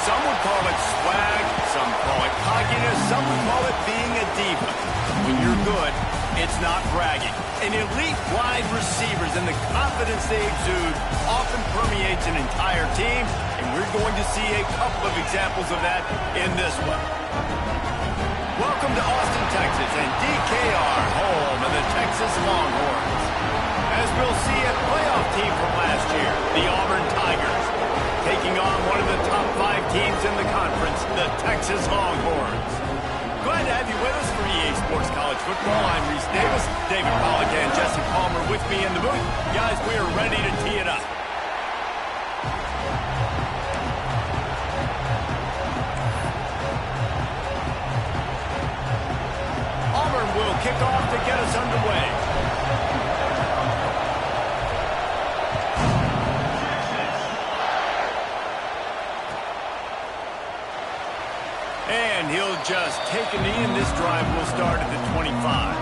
Some would call it swag, some call it cockiness, some would call it being a diva. When you're good, it's not bragging. An elite wide receivers and the confidence they exude often permeates an entire team, and we're going to see a couple of examples of that in this one. Welcome to Austin, Texas, and DKR, home of the Texas Longhorns. As we'll see, a playoff team from last year, the Auburn Tigers, taking on one of the top 5 teams in the conference, the Texas Longhorns. Glad to have you with us for EA Sports College Football. I'm Reese Davis, David Pollack and Jesse Palmer with me in the booth. Guys, we are ready to tee it up. Auburn will kick off to get us underway. And he'll just take a knee, and this drive will start at the 25.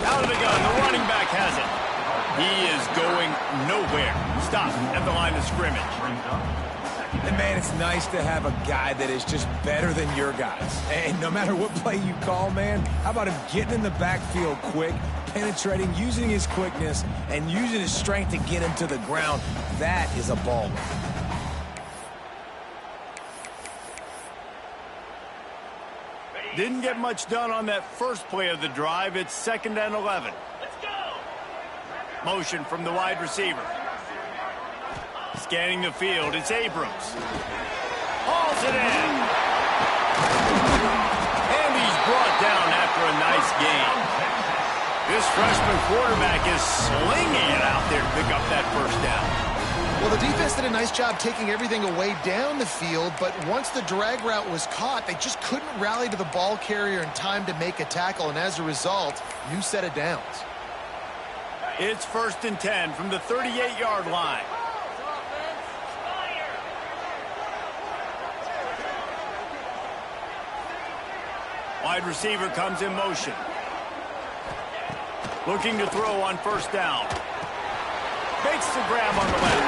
Out of the gun, the running back has it. He is going nowhere. Stop at the line of scrimmage. And man, it's nice to have a guy that is just better than your guys. And no matter what play you call, man, how about him getting in the backfield quick, penetrating, using his quickness, and using his strength to get him to the ground. That is a baller. Didn't get much done on that first play of the drive. It's 2nd and 11. Motion from the wide receiver. Scanning the field, it's Abrams. Hauls it in. And he's brought down after a nice gain. This freshman quarterback is slinging it out there to pick up that first down. Well, the defense did a nice job taking everything away down the field, but once the drag route was caught, they just couldn't rally to the ball carrier in time to make a tackle, and as a result, new set of downs. It's 1st and 10 from the 38-yard line. Wide receiver comes in motion. Looking to throw on 1st down. Makes the grab on the left.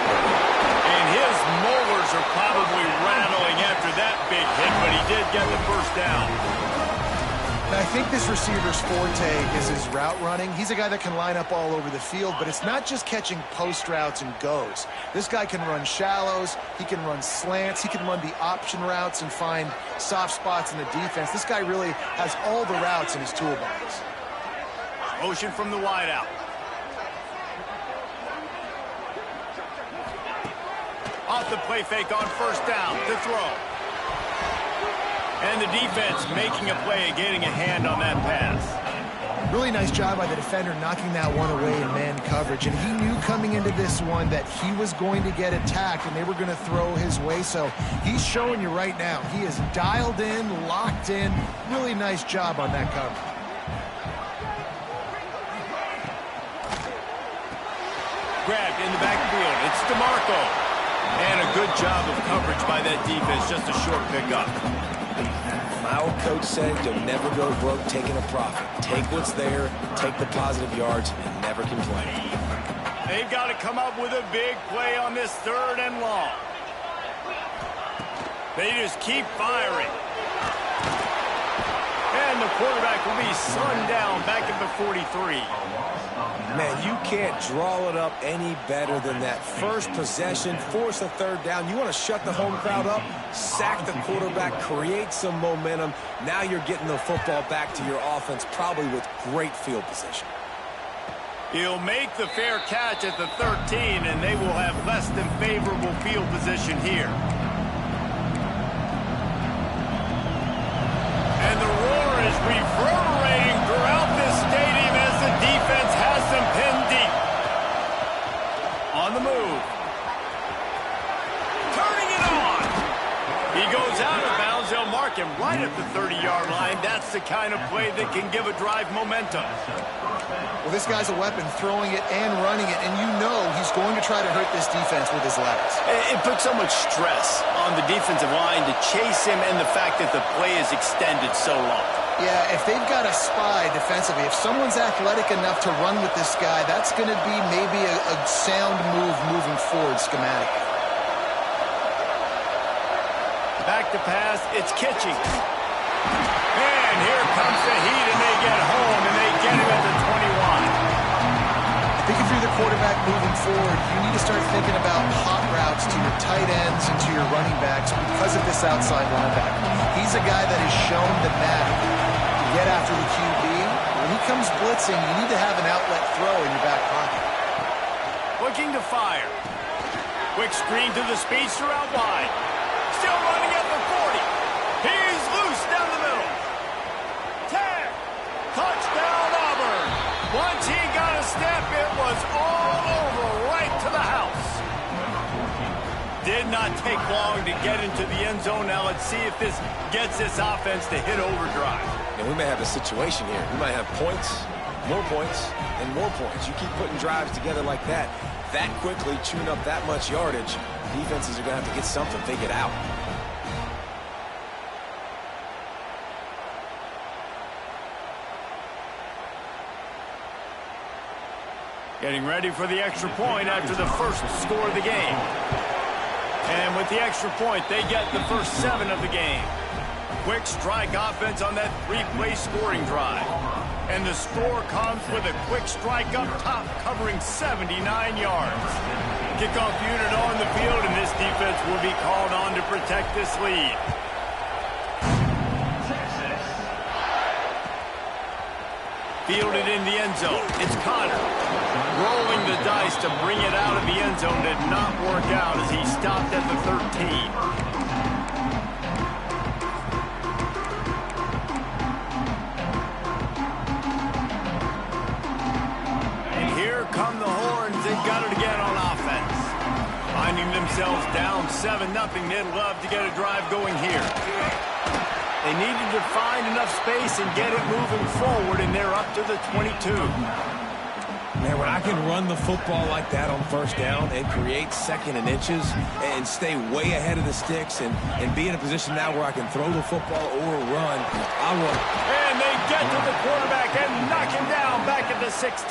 And his molars are probably rattling after that big hit, but he did get the 1st down. And I think this receiver's forte is his route running. He's a guy that can line up all over the field, but it's not just catching post routes and goes. This guy can run shallows, he can run slants, he can run the option routes and find soft spots in the defense. This guy really has all the routes in his toolbox. Motion from the wideout. Off the play fake on first down to throw. And the defense making a play, getting a hand on that pass. Really nice job by the defender knocking that one away in man coverage. And he knew coming into this one that he was going to get attacked and they were going to throw his way. So he's showing you right now. He is dialed in, locked in. Really nice job on that coverage. Grabbed in the backfield. It's DeMarco. And a good job of coverage by that defense. Just a short pickup. My old coach said you'll never go broke taking a profit. Take what's there, take the positive yards, and never complain. They've got to come up with a big play on this 3rd and long. They just keep firing. And the quarterback will be sunned down back at the 43. Man, you can't draw it up any better than that. First possession, force a 3rd down. You want to shut the home crowd up, sack the quarterback, create some momentum. Now you're getting the football back to your offense, probably with great field position. He'll make the fair catch at the 13, and they will have less than favorable field position here. And the roar is reverberating throughout this stadium as the defense has them pinned deep. On the move. Turning it on. He goes out of bounds. They'll mark him right at the 30-yard line. That's the kind of play that can give a drive momentum. Well, this guy's a weapon, throwing it and running it, and you know he's going to try to hurt this defense with his legs. It puts so much stress on the defensive line to chase him and the fact that the play is extended so long. Yeah, if they've got a spy defensively, if someone's athletic enough to run with this guy, that's going to be maybe a sound move moving forward schematically. Back to pass, it's Kitching. And here comes the heat, and they get home, and they get him at the 21. I think if you're the quarterback moving forward, you need to start thinking about hot routes to your tight ends and to your running backs because of this outside linebacker. He's a guy that has shown the knack to get after the QB. When he comes blitzing, you need to have an outlet throw in your back pocket. Looking to fire. Quick screen to the speedster out wide. Still running at the 40. He's loose down the middle. 10. Touchdown Auburn. Once he got a step, it was all over right to the house. Did not take long to get into the end zone. Now let's see if this gets this offense to hit overdrive. And we may have a situation here. We might have points, and more points. You keep putting drives together like that quickly, chewing up that much yardage, defenses are going to have to get something figured out. Getting ready for the extra point after the first score of the game. And with the extra point, they get the first 7 of the game. Quick strike offense on that 3-play scoring drive. And the score comes with a quick strike up top, covering 79 yards. Kickoff unit on the field, and this defense will be called on to protect this lead. Fielded in the end zone. It's Connor. Rolling the dice to bring it out of the end zone. Did not work out as he stopped at the 13. And here come the Horns. They've got it again on offense. Finding themselves down 7-0. They'd love to get a drive going here. They needed to find enough space and get it moving forward, and they're up to the 22. Man, when I can run the football like that on first down and create 2nd and inches and stay way ahead of the sticks and be in a position now where I can throw the football or run, I will. And they get to the quarterback and knock him down back at the 16.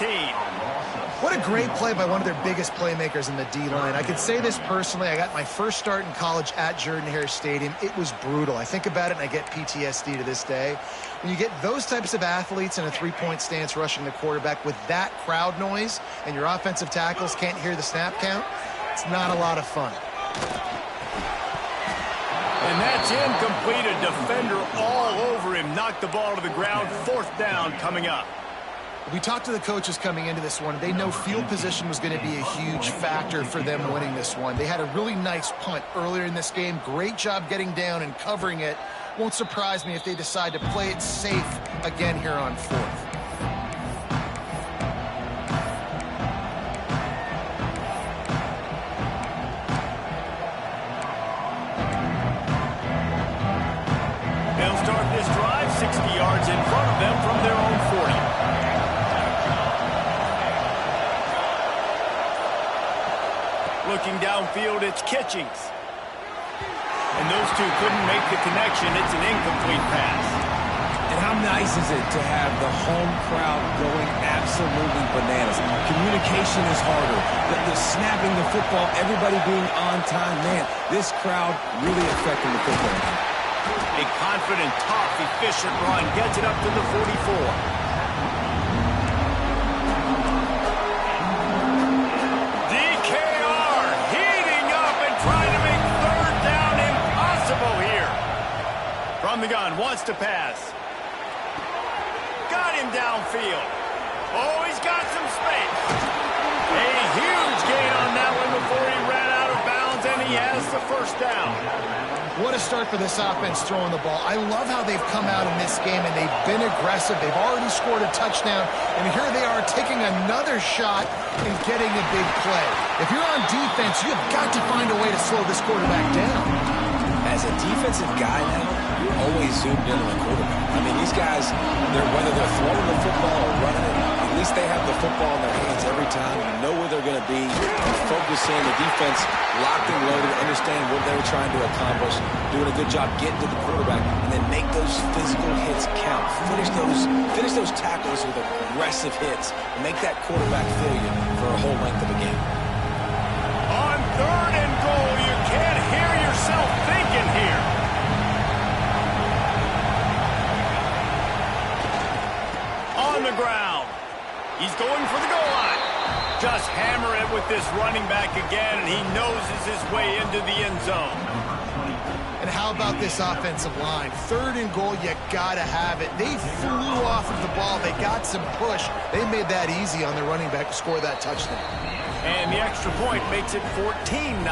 What a great play by one of their biggest playmakers in the D-line. I can say this personally. I got my first start in college at Jordan-Hare Stadium. It was brutal. I think about it, and I get PTSD to this day. When you get those types of athletes in a three-point stance rushing the quarterback with that crowd noise and your offensive tackles can't hear the snap count, it's not a lot of fun. And that's incomplete. A defender all over him. Knocked the ball to the ground. 4th down coming up. We talked to the coaches coming into this one. They know field position was going to be a huge factor for them winning this one. They had a really nice punt earlier in this game. Great job getting down and covering it. Won't surprise me if they decide to play it safe again here on 4th. They'll start this drive 60 yards in front of them from their own 40. Looking downfield, it's Kitchings. And those two couldn't make the connection. It's an incomplete pass. And how nice is it to have the home crowd going absolutely bananas? Communication is harder. The snapping the football, everybody being on time. Man, this crowd really affecting the football game. A confident, tough, efficient run gets it up to the 44. From the gun, wants to pass. Got him downfield. Oh, he's got some space. A huge gain on that one before he ran out of bounds, and he has the 1st down. What a start for this offense throwing the ball. I love how they've come out in this game, and they've been aggressive. They've already scored a touchdown, and here they are taking another shot and getting a big play. If you're on defense, you've got to find a way to slow this quarterback down. As a defensive guy now, you're always zoomed in on the quarterback. I mean, these guys, whether they're throwing the football or running it, at least they have the football in their hands every time. You know where they're going to be. You focus in, the defense locked and loaded, understand what they're trying to accomplish, doing a good job getting to the quarterback, and then make those physical hits count. Finish those tackles with aggressive hits, and make that quarterback feel you for a whole length of a game. On 3rd and goal, you can't hear yourself thinking here. On the ground. He's going for the goal line. Just hammer it with this running back again, and he noses his way into the end zone. And how about this offensive line? 3rd and goal, you gotta have it. They flew off of the ball. They got some push. They made that easy on the running back to score that touchdown. And the extra point makes it 14-0.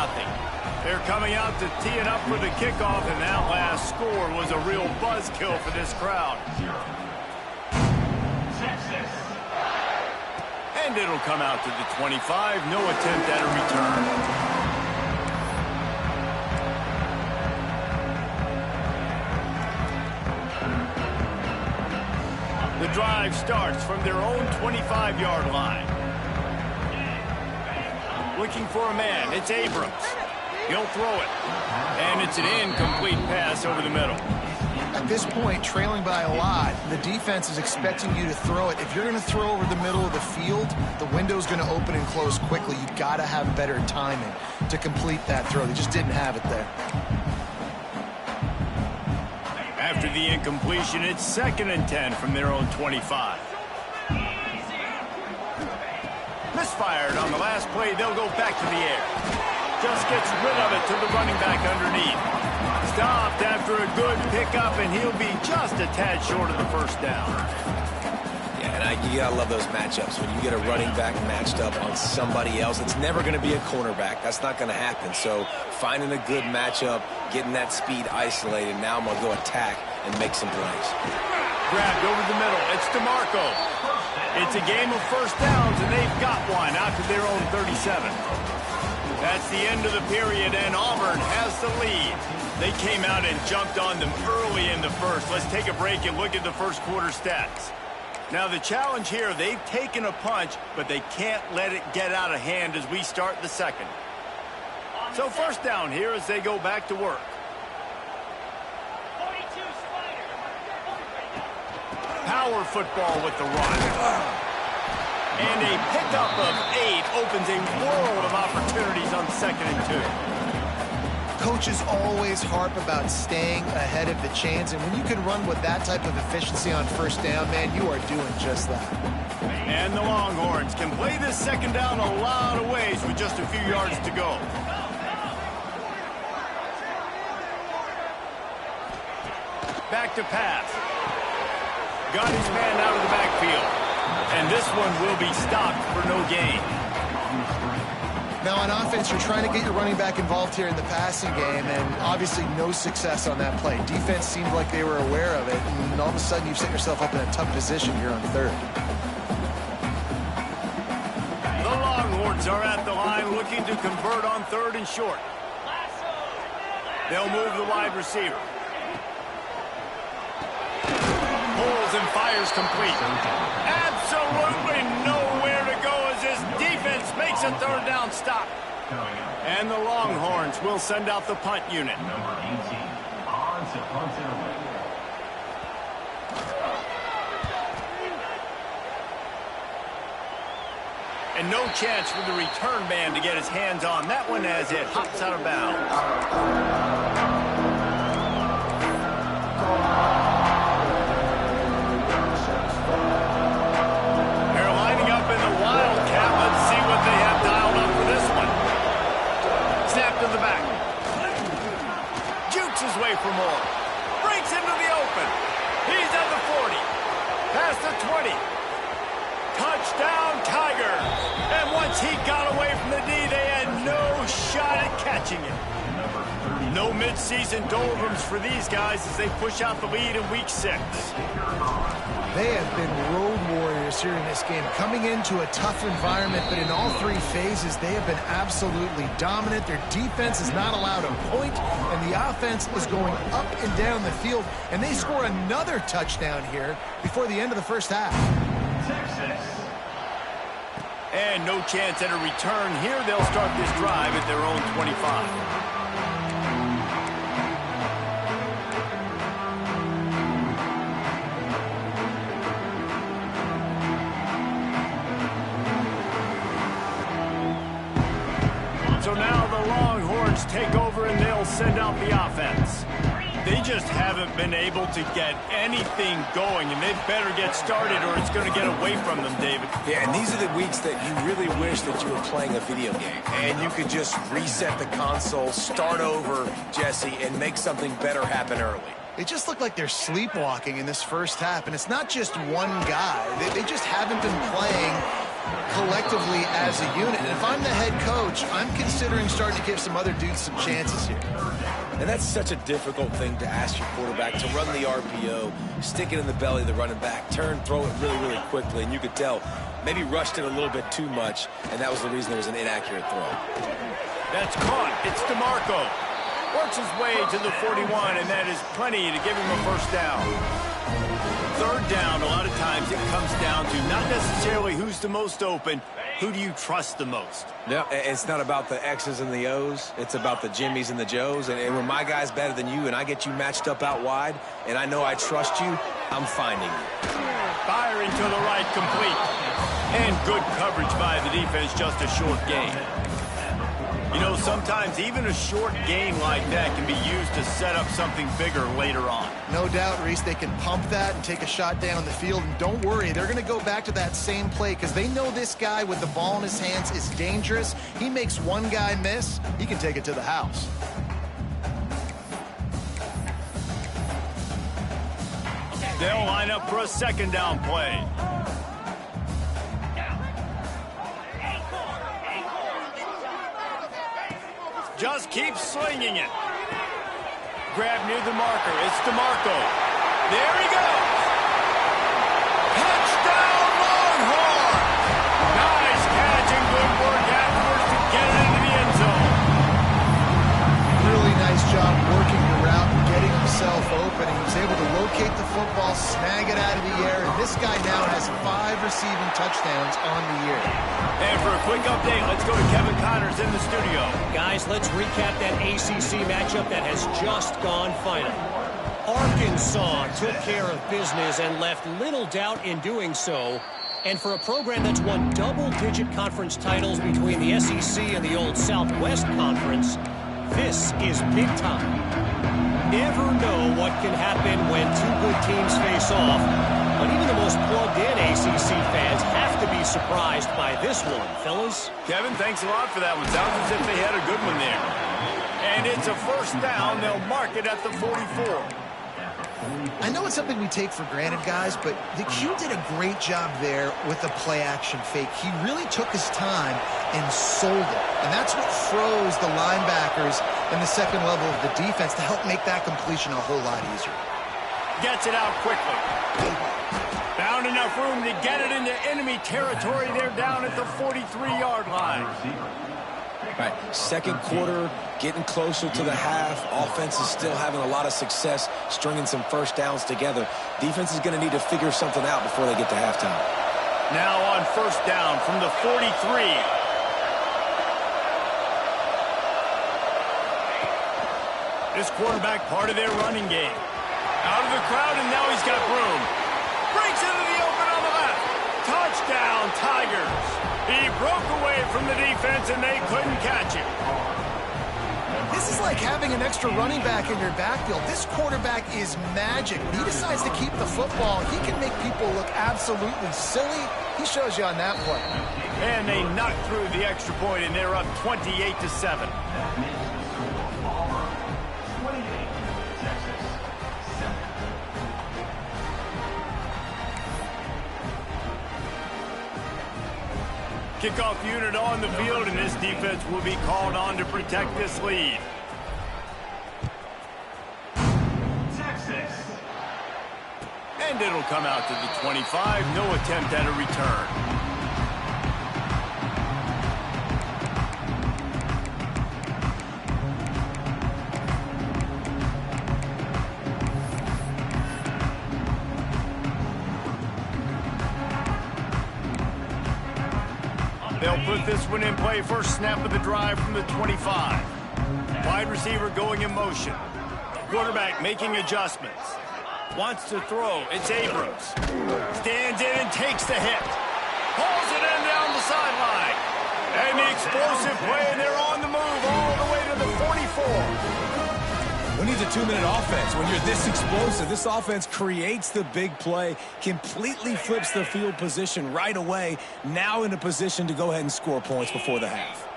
They're coming out to tee it up for the kickoff, and that last score was a real buzzkill for this crowd. And it'll come out to the 25. No attempt at a return. The drive starts from their own 25-yard line. Looking for a man. It's Abrams. He'll throw it. And it's an incomplete pass over the middle. At this point, trailing by a lot, the defense is expecting you to throw it. If you're going to throw over the middle of the field, the window's going to open and close quickly. You've got to have better timing to complete that throw. They just didn't have it there. After the incompletion, it's 2nd and 10 from their own 25. Misfired on the last play. They'll go back to the air. Just gets rid of it to the running back underneath. Stopped after a good pickup, and he'll be just a tad short of the 1st down. Yeah, and you gotta love those matchups. When you get a running back matched up on somebody else, it's never going to be a cornerback. That's not going to happen. So finding a good matchup, getting that speed isolated, now I'm going to go attack and make some plays. Grabbed over the middle. It's DeMarco. It's a game of 1st downs, and they've got one out to their own 37. That's the end of the period, and Auburn has the lead. They came out and jumped on them early in the 1st. Let's take a break and look at the 1st quarter stats. Now, the challenge here, they've taken a punch, but they can't let it get out of hand as we start the 2nd. So 1st down here as they go back to work. Power football with the run. And a pickup of 8 opens a world of opportunities on 2nd and 2. Coaches always harp about staying ahead of the chains, and when you can run with that type of efficiency on 1st down, man, you are doing just that. And the Longhorns can play this 2nd down a lot of ways with just a few yards to go. Back to pass. Got his man out of the backfield. And this one will be stopped for no gain. Now on offense, you're trying to get your running back involved here in the passing game, and obviously no success on that play. Defense seemed like they were aware of it, and all of a sudden you've set yourself up in a tough position here on 3rd. The Longhorns are at the line looking to convert on 3rd and short. They'll move the wide receiver. Pulls and fires complete. Absolutely nowhere to go as this defense makes a 3rd down stop. And the Longhorns will send out the punt unit. Number 18, on to punt it away. And no chance for the return man to get his hands on that one as it hops out of bounds. For more. Breaks into the open. He's at the 40. Past the 20. Touchdown, Tigers. And once he got away from the D, they had no shot at catching him. No mid-season doldrums for these guys as they push out the lead in Week 6. They have been road warriors here in this game, coming into a tough environment, but in all 3 phases, they have been absolutely dominant. Their defense is not allowed a point, and the offense is going up and down the field, and they score another touchdown here before the end of the 1st half. And no chance at a return here. They'll start this drive at their own 25. So now the Longhorns take over and they'll send out the offense. They just haven't been able to get anything going, and they better get started or it's going to get away from them, David. Yeah, and these are the weeks that you really wish that you were playing a video game and you could just reset the console, start over, Jesse, and make something better happen early. They just look like they're sleepwalking in this 1st half, and it's not just one guy. They just haven't been playing collectively as a unit. And if I'm the head coach, I'm considering starting to give some other dudes some chances here. And that's such a difficult thing to ask your quarterback, to run the RPO, stick it in the belly of the running back, turn, throw it really, really quickly. And you could tell maybe rushed it a little bit too much, and that was the reason there was an inaccurate throw. That's caught. It's DeMarco. Works his way to the 41, and that is plenty to give him a 1st down. 3rd down, a lot of times it comes down to not necessarily who's the most open, who do you trust the most? Yeah, it's not about the X's and the O's. It's about the Jimmies and the Joes. And when my guy's better than you and I get you matched up out wide and I know I trust you, I'm finding you. Firing to the right, complete. And good coverage by the defense, just a short gain. You know, sometimes even a short gain like that can be used to set up something bigger later on. No doubt, Reese, they can pump that and take a shot down the field. And don't worry, they're going to go back to that same play because they know this guy with the ball in his hands is dangerous. He makes one guy miss, he can take it to the house. They'll line up for a 2nd down play. Just keep slinging it. Grab near the marker. It's DeMarco. There he goes. Touchdown, Longhorn. Nice catch and good work afterwards to get it into the end zone. Really nice job working the route and getting himself open. He was able to locate the football, snag it out of the air, and this guy now has 5 receiving touchdowns on the year. And for a quick update, let's go to Kevin Connors in the studio. Guys, let's recap that ACC matchup that has just gone final. Arkansas took care of business and left little doubt in doing so. And for a program that's won double-digit conference titles between the SEC and the old Southwest Conference, this is big time. Never know what can happen when two good teams face off, but even the most plugged-in ACC fans have to be surprised by this one, fellas. Kevin, thanks a lot for that one. Sounds as if they had a good one there. And it's a first down. They'll mark it at the 44. I know it's something we take for granted, guys, but the Q did a great job there with the play-action fake. He really took his time and sold it. And that's what froze the linebackers in the second level of the defense to help make that completion a whole lot easier. Gets it out quickly. Found enough room to get it into enemy territory. They're down at the 43-yard line. All right, second quarter, getting closer to the half. Offense is still having a lot of success stringing some first downs together. Defense is going to need to figure something out before they get to halftime. Now on first down from the 43. This quarterback part of their running game. Out of the crowd, and now he's got room. Breaks into the open on the left. Touchdown, Tigers. He broke away from the defense, and they couldn't catch him. This is like having an extra running back in your backfield. This quarterback is magic. When he decides to keep the football, he can make people look absolutely silly. He shows you on that play. And they knocked through the extra point, and they're up 28-7. Kickoff unit on the field, and this defense will be called on to protect this lead. Texas. And it'll come out to the 25. No attempt at a return. They'll put this one in play. First snap of the drive from the 25. Wide receiver going in motion. Quarterback making adjustments. Wants to throw. It's Abrams. Stands in and takes the hit. Pulls it in down the sideline. And the explosive play, and they're on the move all the way to the 44. Who needs a two-minute offense? When you're this explosive, this offense creates the big play, completely flips the field position right away, now in a position to go ahead and score points before the half.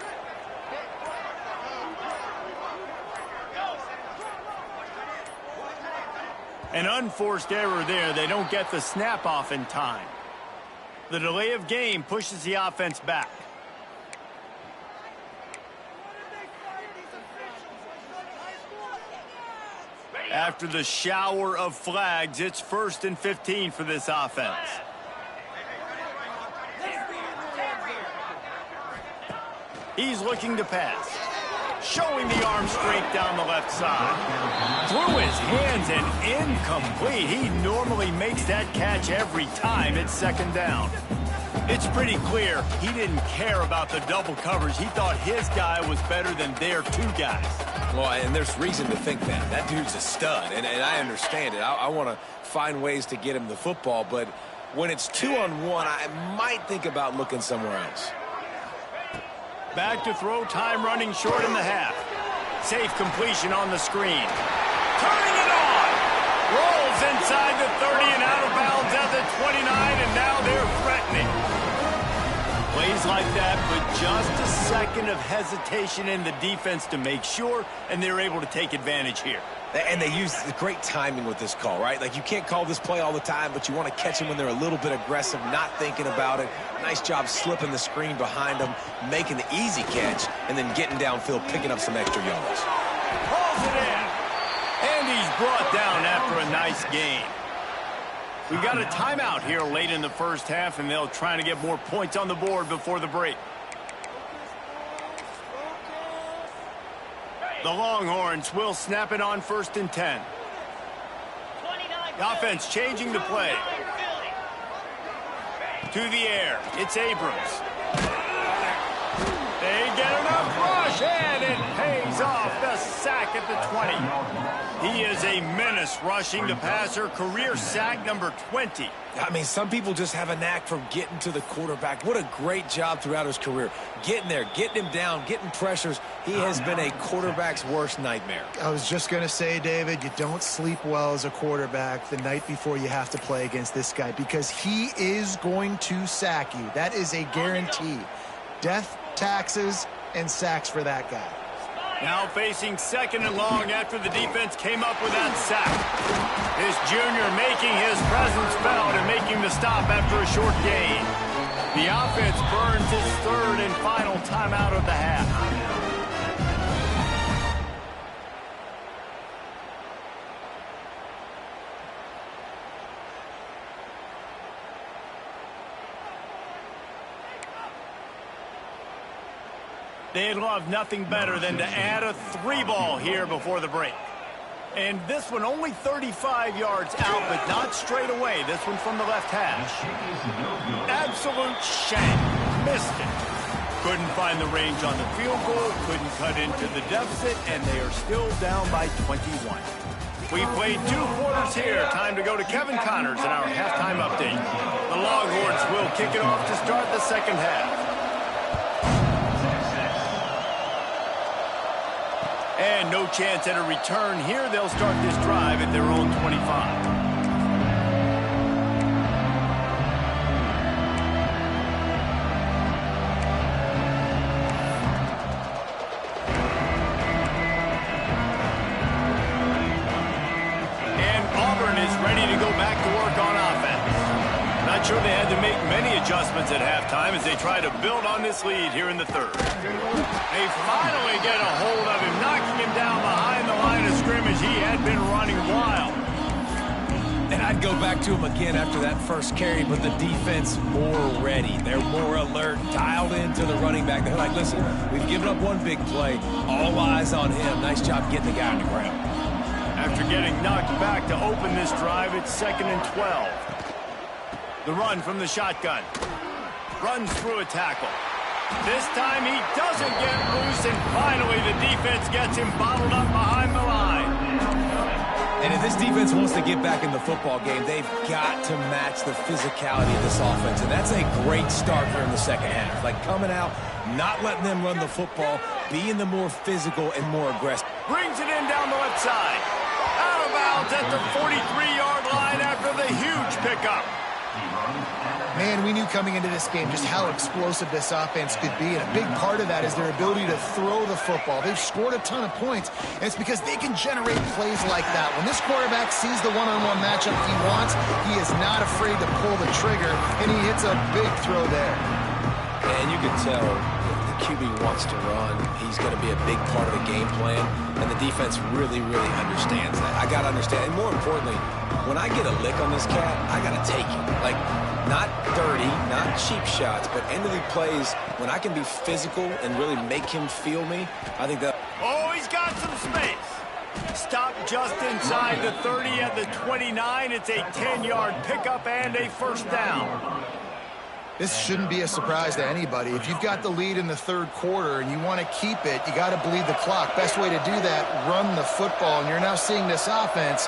An unforced error there. They don't get the snap off in time. The delay of game pushes the offense back. After the shower of flags, it's 1st and 15 for this offense. He's looking to pass. Showing the arm strength down the left side. Through his hands and incomplete. He normally makes that catch every time. It's second down. It's pretty clear he didn't care about the double coverage. He thought his guy was better than their two guys. Well, and there's reason to think that. That dude's a stud, and I understand it. I want to find ways to get him the football, but when it's 2-on-1, I might think about looking somewhere else. Back to throw, time running short in the half. Safe completion on the screen. Turning it on! Rolls inside the 30 and out of bounds at the 29, and now they're threatening. Plays like that, but just a second of hesitation in the defense to make sure, and they're able to take advantage here. And they use great timing with this call, right? Like, you can't call this play all the time, but you want to catch them when they're a little bit aggressive, not thinking about it. Nice job slipping the screen behind them, making the easy catch, and then getting downfield, picking up some extra yards. Pulls it in. And he's brought down after a nice gain. We've got a timeout here late in the first half, and they'll try to get more points on the board before the break. The Longhorns will snap it on 1st and 10. The offense changing the play. To the air. It's Abrams. They get enough rush, and it pays off. The sack at the 20. He is a menace rushing the passer. Career sack number 20. I mean, some people just have a knack for getting to the quarterback. What a great job throughout his career. Getting there, getting him down, getting pressures. He has been a quarterback's worst nightmare. I was just going to say, David, you don't sleep well as a quarterback the night before you have to play against this guy because he is going to sack you. That is a guarantee. Death, taxes, and sacks for that guy. Now facing second and long after the defense came up with that sack. This junior making his presence felt and making the stop after a short gain. The offense burns its third and final timeout of the half. They'd love nothing better than to add a 3-ball here before the break. And this one only 35 yards out, but not straight away. This one from the left hash. Absolute shank. Missed it. Couldn't find the range on the field goal, couldn't cut into the deficit, and they are still down by 21. We played 2 quarters here. Time to go to Kevin Connors in our halftime update. The Longhorns will kick it off to start the second half. And no chance at a return here. They'll start this drive at their own 25. Ready to go back to work on offense. Not sure they had to make many adjustments at halftime as they try to build on this lead here in the third. They finally get a hold of him, knocking him down behind the line of scrimmage. He had been running wild. And I'd go back to him again after that first carry, but the defense more ready. They're more alert, dialed into the running back. They're like, listen, we've given up one big play. All eyes on him. Nice job getting the guy on the ground. After getting knocked back to open this drive, it's 2nd and 12. The run from the shotgun. Runs through a tackle. This time he doesn't get loose, and finally the defense gets him bottled up behind the line. And if this defense wants to get back in the football game, they've got to match the physicality of this offense. And that's a great start here in the second half. Like coming out, not letting them run the football, being the more physical and more aggressive. Brings it in down the left side. Out of bounds at the 43-yard line after the huge pickup. Man, we knew coming into this game just how explosive this offense could be, and a big part of that is their ability to throw the football. They've scored a ton of points, and it's because they can generate plays like that. When this quarterback sees the one-on-one matchup he wants, he is not afraid to pull the trigger, and he hits a big throw there. And you can tell the QB wants to run. He's going to be a big part of the game plan, and the defense really, really understands that. I got to understand, and more importantly, when I get a lick on this cat, I got to take it. Like, not dirty, not cheap shots, but end of the plays, when I can be physical and really make him feel me, I think that... Oh, he's got some space. Stop just inside the 30 at the 29. It's a 10-yard pickup and a first down. This shouldn't be a surprise to anybody. If you've got the lead in the third quarter and you want to keep it, you got to bleed the clock. Best way to do that, run the football. And you're now seeing this offense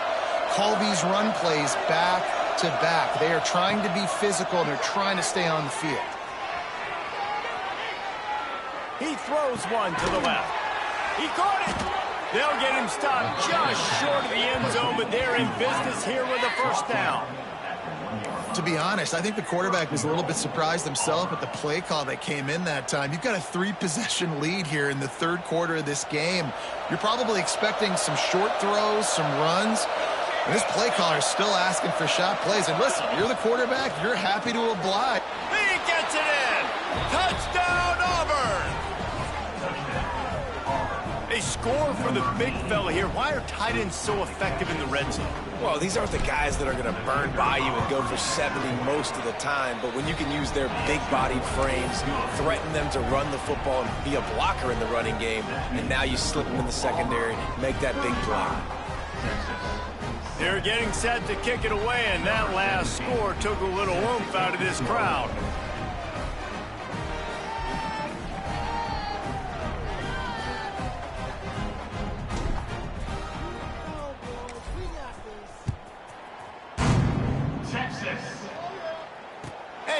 call these run plays back to back. They are trying to be physical, and they're trying to stay on the field. He throws one to the left. He caught it. They'll get him stopped just short of the end zone, but they're in business here with a first down. To be honest, I think the quarterback was a little bit surprised himself at the play call that came in that time. You've got a 3-possession lead here in the third quarter of this game. You're probably expecting some short throws, some runs. And this play caller is still asking for shot plays. And listen, you're the quarterback, you're happy to oblige. He gets it in. Touchdown, Auburn. A score for the big fella here. Why are tight ends so effective in the red zone? Well, these aren't the guys that are going to burn by you and go for 70 most of the time, but when you can use their big-bodied frames, threaten them to run the football and be a blocker in the running game, and now you slip them in the secondary, make that big play. They're getting set to kick it away, and that last score took a little oomph out of this crowd.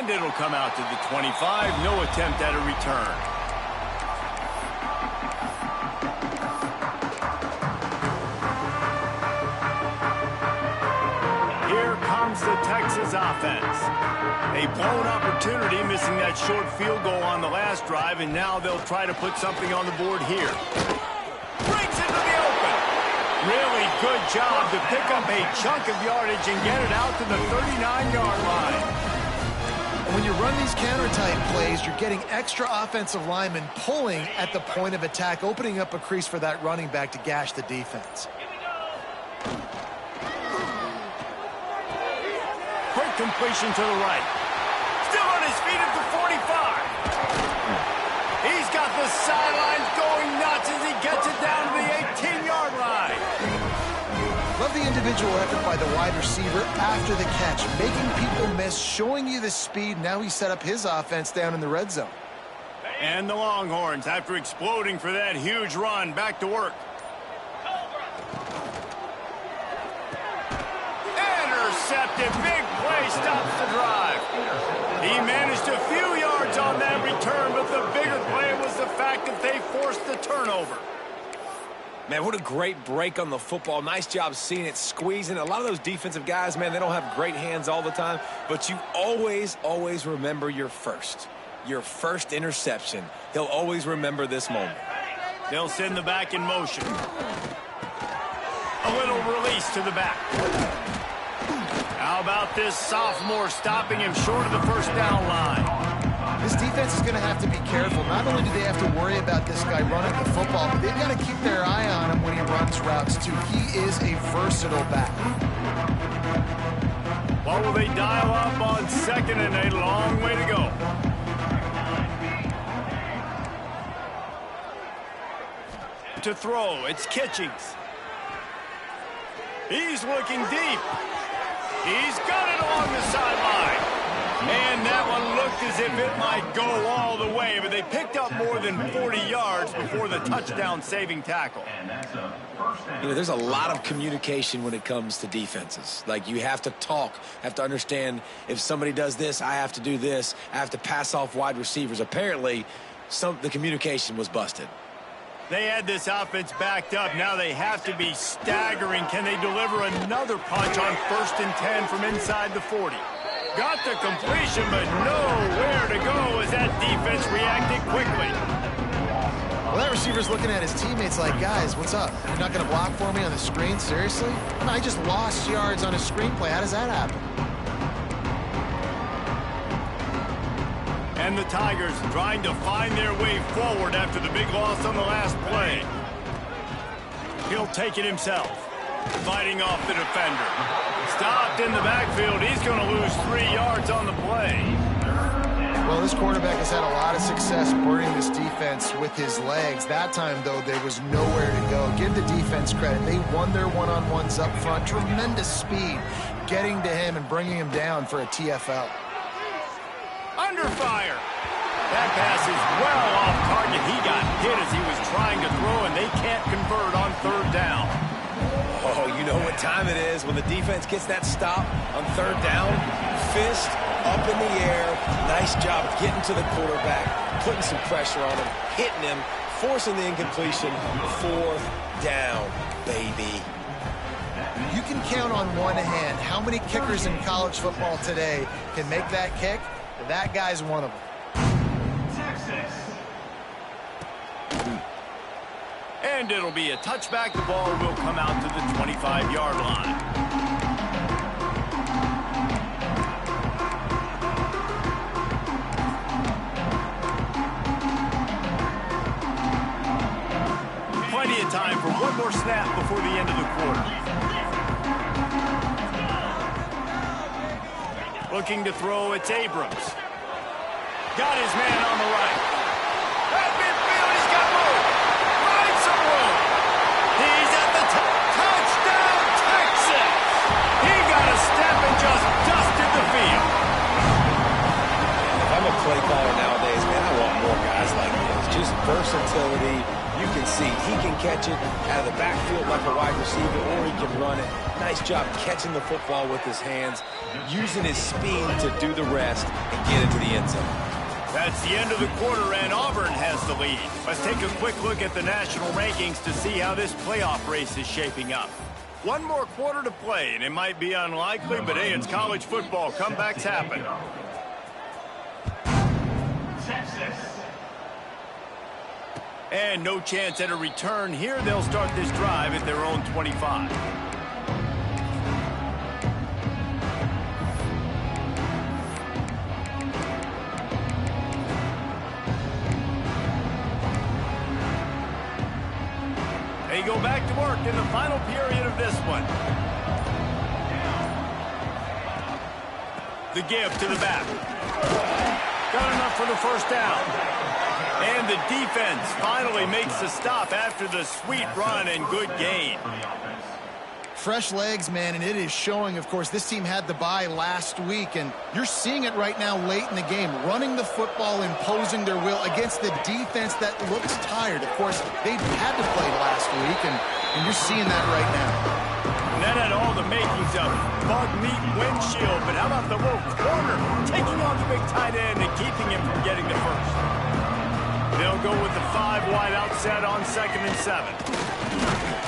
And it'll come out to the 25. No attempt at a return. Here comes the Texas offense. A blown opportunity, missing that short field goal on the last drive, and now they'll try to put something on the board here. Breaks into the open. Really good job to pick up a chunk of yardage and get it out to the 39-yard line. When you run these counter-type plays, you're getting extra offensive linemen pulling at the point of attack, opening up a crease for that running back to gash the defense. Quick completion to the right. Still on his feet at the 45. He's got the sidelines going nuts as he gets it down to the 18-yard line. Love the individual effort by the wide receiver after the catch, making people miss, showing you the speed. Now he set up his offense down in the red zone. And the Longhorns, after exploding for that huge run, back to work. Intercepted. Big play stops the drive. He managed a few yards on that return, but the bigger play was the fact that they forced the turnover. Man, what a great break on the football. Nice job seeing it, squeezing. A lot of those defensive guys, man, they don't have great hands all the time, but you always, always remember your first interception. He'll always remember this moment. They'll send the back in motion. A little release to the back. How about this sophomore stopping him short of the first down line? This defense is going to have to be careful. Not only do they have to worry about this guy running the football, but they've got to keep their eye on him when he runs routes, too. He is a versatile back. What will they dial up on second and a long way to go? To throw, it's Kitchings. He's looking deep. He's got it along the sideline. And that one looked as if it might go all the way, but they picked up more than 40 yards before the touchdown-saving tackle. You know, there's a lot of communication when it comes to defenses. Like, you have to talk, have to understand if somebody does this, I have to do this. I have to pass off wide receivers. Apparently, the communication was busted. They had this offense backed up. Now they have to be staggering. Can they deliver another punch on 1st and 10 from inside the 40? Got the completion, but nowhere to go as that defense reacted quickly. Well, that receiver's looking at his teammates like, guys, what's up? You're not going to block for me on the screen? Seriously? I just lost yards on a screenplay. How does that happen? And the Tigers trying to find their way forward after the big loss on the last play. He'll take it himself. Fighting off the defender. Stopped in the backfield. He's going to lose 3 yards on the play. Well, this quarterback has had a lot of success burning this defense with his legs. That time, though, there was nowhere to go. Give the defense credit. They won their one-on-ones up front. Tremendous speed getting to him and bringing him down for a TFL. Under fire. That pass is well off target. He got hit as he was trying to throw, and they can't convert on 3rd down. Oh, you know what time it is when the defense gets that stop on 3rd down. Fist up in the air. Nice job getting to the quarterback, putting some pressure on him, hitting him, forcing the incompletion. 4th down, baby. You can count on one hand how many kickers in college football today can make that kick. That guy's one of them. And it'll be a touchback. The ball will come out to the 25-yard line. Plenty of time for one more snap before the end of the quarter. Looking to throw, it's Abrams. Got his man on the right. At midfield, he's got room. Finds some room. He's at the top. Touchdown, Texas! He got a step and just dusted the field. If I'm a play caller nowadays, man, I want more guys like this. Just versatility, You can see he can catch it out of the backfield like a wide receiver, or he can run it. Nice job catching the football with his hands, using his speed to do the rest and get into the end zone. That's the end of the quarter, and Auburn has the lead. Let's take a quick look at the national rankings to see how this playoff race is shaping up. One more quarter to play, and it might be unlikely, but hey, it's college football. Comebacks happen. Texas. And no chance at a return here. They'll start this drive at their own 25. They go back to work in the final period of this one. The give to the back. Got enough for the first down. And the defense finally makes the stop after the sweet run and good gain. Fresh legs, man, and it is showing. Of course, this team had the bye last week, and you're seeing it right now late in the game, running the football, imposing their will against the defense that looks tired. Of course, they had to play last week, and you're seeing that right now. And that had all the makings of bug meat windshield, but how about the little corner taking on the big tight end and keeping him from getting the first? They'll go with the 5 wide outset on 2nd and 7.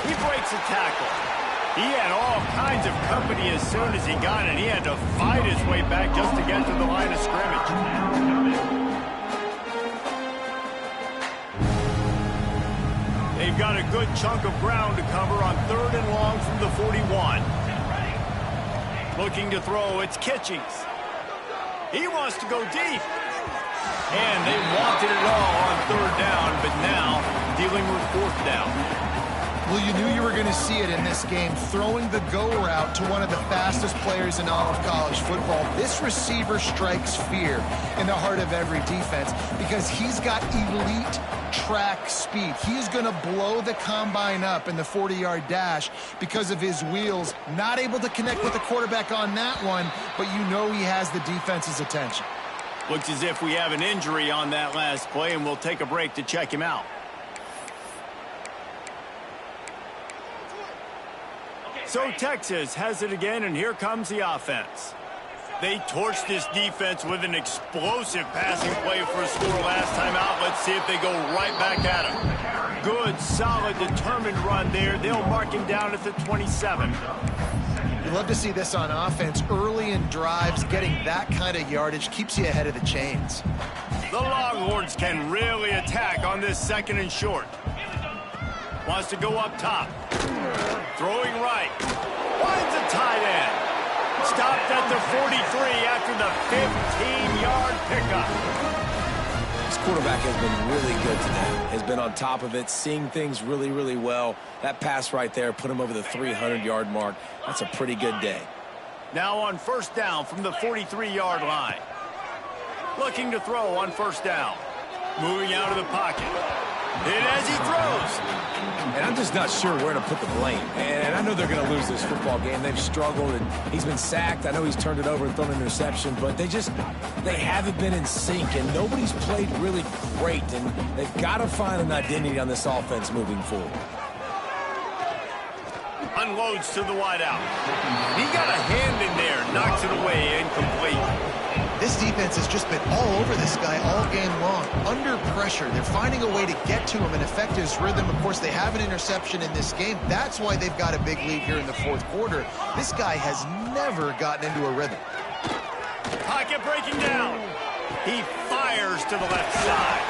He breaks a tackle. He had all kinds of company as soon as he got it. He had to fight his way back just to get to the line of scrimmage. They've got a good chunk of ground to cover on 3rd and long from the 41. Looking to throw, it's Kitchings. He wants to go deep. And they wanted it all on 3rd down, but now dealing with 4th down. Well, you knew you were going to see it in this game, throwing the go route to one of the fastest players in all of college football. This receiver strikes fear in the heart of every defense because he's got elite track speed. He's going to blow the combine up in the 40-yard dash because of his wheels. Not able to connect with the quarterback on that one, but you know he has the defense's attention. Looks as if we have an injury on that last play, and we'll take a break to check him out. So Texas has it again, and here comes the offense. They torched this defense with an explosive passing play for a score last time out. Let's see if they go right back at him. Good, solid, determined run there. They'll mark him down at the 27. You love to see this on offense. Early in drives, getting that kind of yardage keeps you ahead of the chains. The Longhorns can really attack on this 2nd and short. Wants to go up top. Throwing right. Finds a tight end. Stopped at the 43 after the 15-yard pickup. This quarterback has been really good today. Has been on top of it, seeing things really, really well. That pass right there put him over the 300-yard mark. That's a pretty good day. Now on 1st down from the 43-yard line. Looking to throw on 1st down. Moving out of the pocket. Hit as he throws. And I'm just not sure where to put the blame. And I know they're going to lose this football game. They've struggled, and he's been sacked. I know he's turned it over and thrown an interception, but they haven't been in sync, and nobody's played really great. And they've got to find an identity on this offense moving forward. Unloads to the wideout. He got a hand in there, knocks it away, incomplete. This defense has just been all over this guy all game long. Under pressure, they're finding a way to get to him and affect his rhythm. Of course, they have an interception in this game. That's why they've got a big lead here in the 4th quarter. This guy has never gotten into a rhythm. Pocket breaking down. He fires to the left side.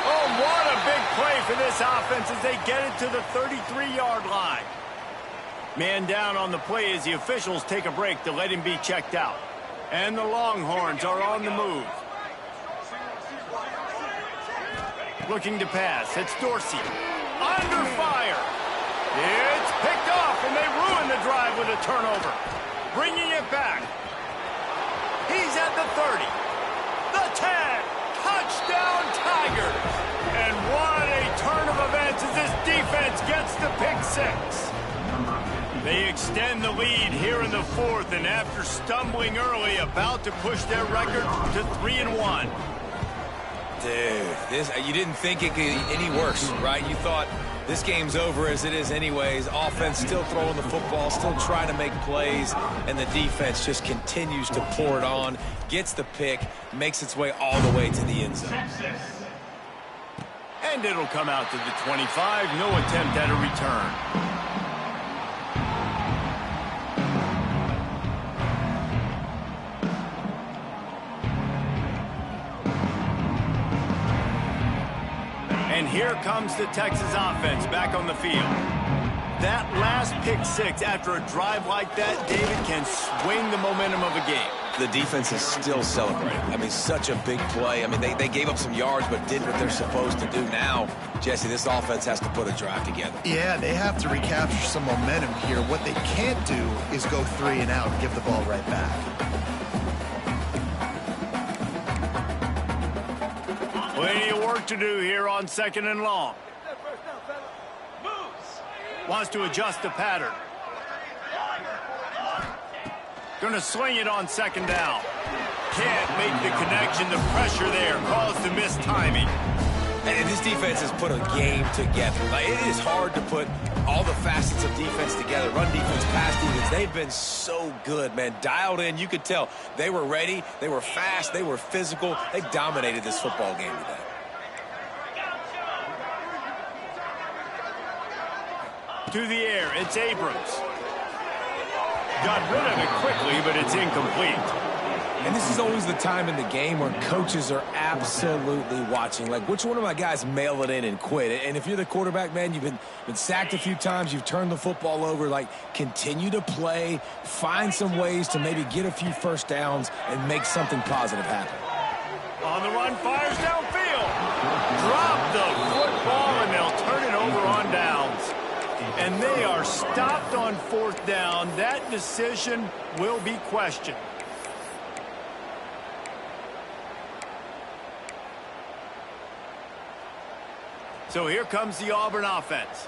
Oh, what a big play for this offense as they get it to the 33-yard line. Man down on the play as the officials take a break to let him be checked out. And the Longhorns are on the move. Looking to pass. It's Dorsey. Under fire. It's picked off, and they ruin the drive with a turnover. Bringing it back. He's at the 30. The 10. Touchdown Tigers. And what a turn of events as this defense gets the pick 6. They extend the lead here in the 4th, and after stumbling early, about to push their record to 3-1. Dude, you didn't think it could get any worse, right? You thought this game's over as it is anyways. Offense still throwing the football, still trying to make plays, and the defense just continues to pour it on, gets the pick, makes its way all the way to the end zone. And it'll come out to the 25. No attempt at a return. And here comes the Texas offense back on the field. That last pick six after a drive like that, David, can swing the momentum of a game. The defense is still celebrating. I mean, such a big play. I mean, they gave up some yards but did what they're supposed to do. Now, Jesse, this offense has to put a drive together. Yeah, they have to recapture some momentum here. What they can't do is go 3 and out and give the ball right back. Plenty of work to do here on 2nd and long. Wants to adjust the pattern. Going to swing it on 2nd down. Can't make the connection. The pressure there caused the missed timing. And this defense has put a game together. Like, it is hard to put all the facets of defense together. Run defense, pass defense. They've been so good, man. Dialed in. You could tell they were ready. They were fast. They were physical. They dominated this football game today. To the air, it's Abrams. Got rid of it quickly, but it's incomplete. And this is always the time in the game where coaches are absolutely watching. Like, which one of my guys mail it in and quit? And if you're the quarterback, man, you've been sacked a few times, you've turned the football over. Like, continue to play, find some ways to maybe get a few first downs and make something positive happen. On the run, fires downfield. Drop the football, and they'll turn it over on downs. And they are stopped on 4th down. That decision will be questioned. So here comes the Auburn offense.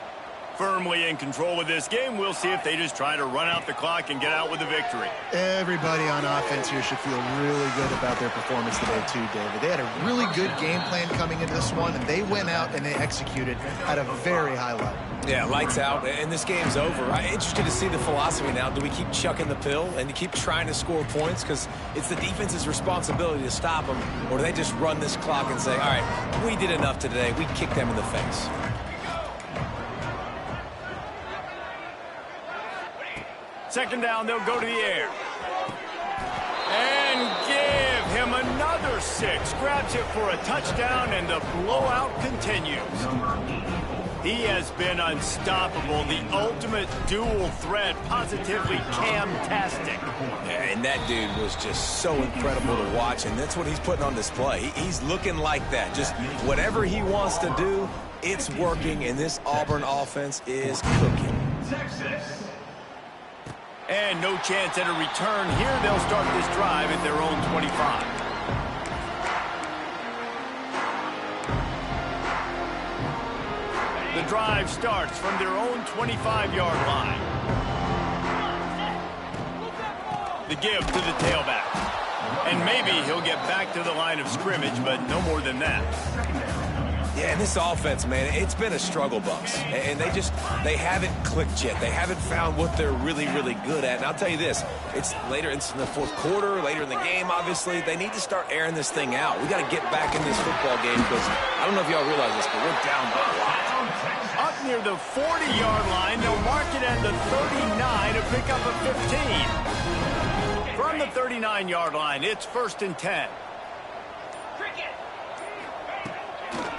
Firmly in control of this game. We'll see if they just try to run out the clock and get out with a victory. Everybody on offense here should feel really good about their performance today too, David. They had a really good game plan coming into this one, and they went out and they executed at a very high level. Yeah, lights out, and this game's over. I'm interested to see the philosophy now. Do we keep chucking the pill and keep trying to score points because it's the defense's responsibility to stop them, or do they just run this clock and say, all right, we did enough today. We kicked them in the face. Second down, they'll go to the air. And give him another 6. Grabs it for a touchdown, and the blowout continues. He has been unstoppable. The ultimate dual threat, positively Cam-tastic. Yeah, and that dude was just so incredible to watch, and that's what he's putting on display. He's looking like that. Just whatever he wants to do, it's working, and this Auburn offense is cooking. Texas. And no chance at a return here. They'll start this drive at their own 25. The drive starts from their own 25-yard line. The give to the tailback. And maybe he'll get back to the line of scrimmage, but no more than that. Yeah, and this offense, man, it's been a struggle bus. And they haven't clicked yet. They haven't found what they're really, really good at. And I'll tell you this, it's later in the 4th quarter, later in the game, obviously. They need to start airing this thing out. We got to get back in this football game because I don't know if y'all realize this, but we're down by a lot. Up near the 40-yard line, they'll mark it at the 39 to pick up a 15. From the 39-yard line, it's 1st and 10.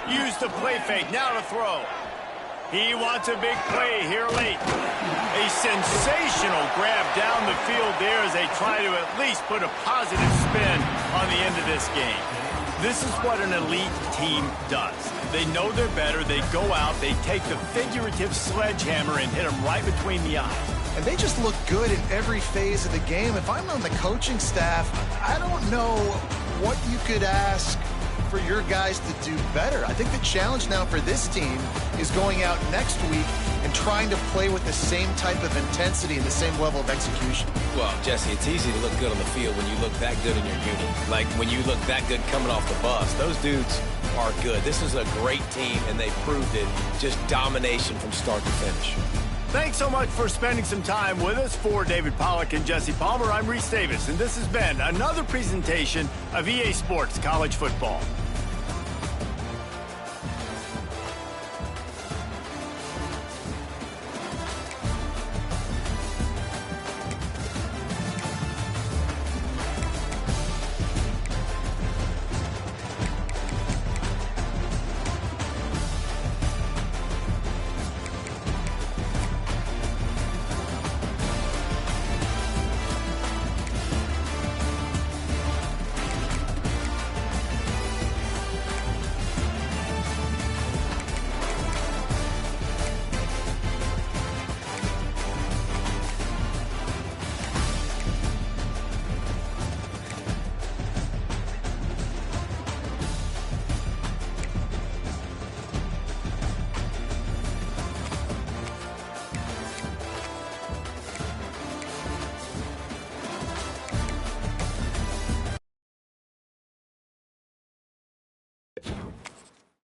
Use the play fake, now to throw. He wants a big play here late. A sensational grab down the field there as they try to at least put a positive spin on the end of this game. This is what an elite team does. They know they're better, they go out, they take the figurative sledgehammer and hit them right between the eyes. And they just look good in every phase of the game. If I'm on the coaching staff, I don't know what you could ask for your guys to do better. I think the challenge now for this team is going out next week and trying to play with the same type of intensity and the same level of execution. Well, Jesse, it's easy to look good on the field when you look that good in your unit. Like when you look that good coming off the bus. Those dudes are good. This is a great team, and they proved it. Just domination from start to finish. Thanks so much for spending some time with us. For David Pollack and Jesse Palmer, I'm Reese Davis, and this has been another presentation of EA Sports College Football.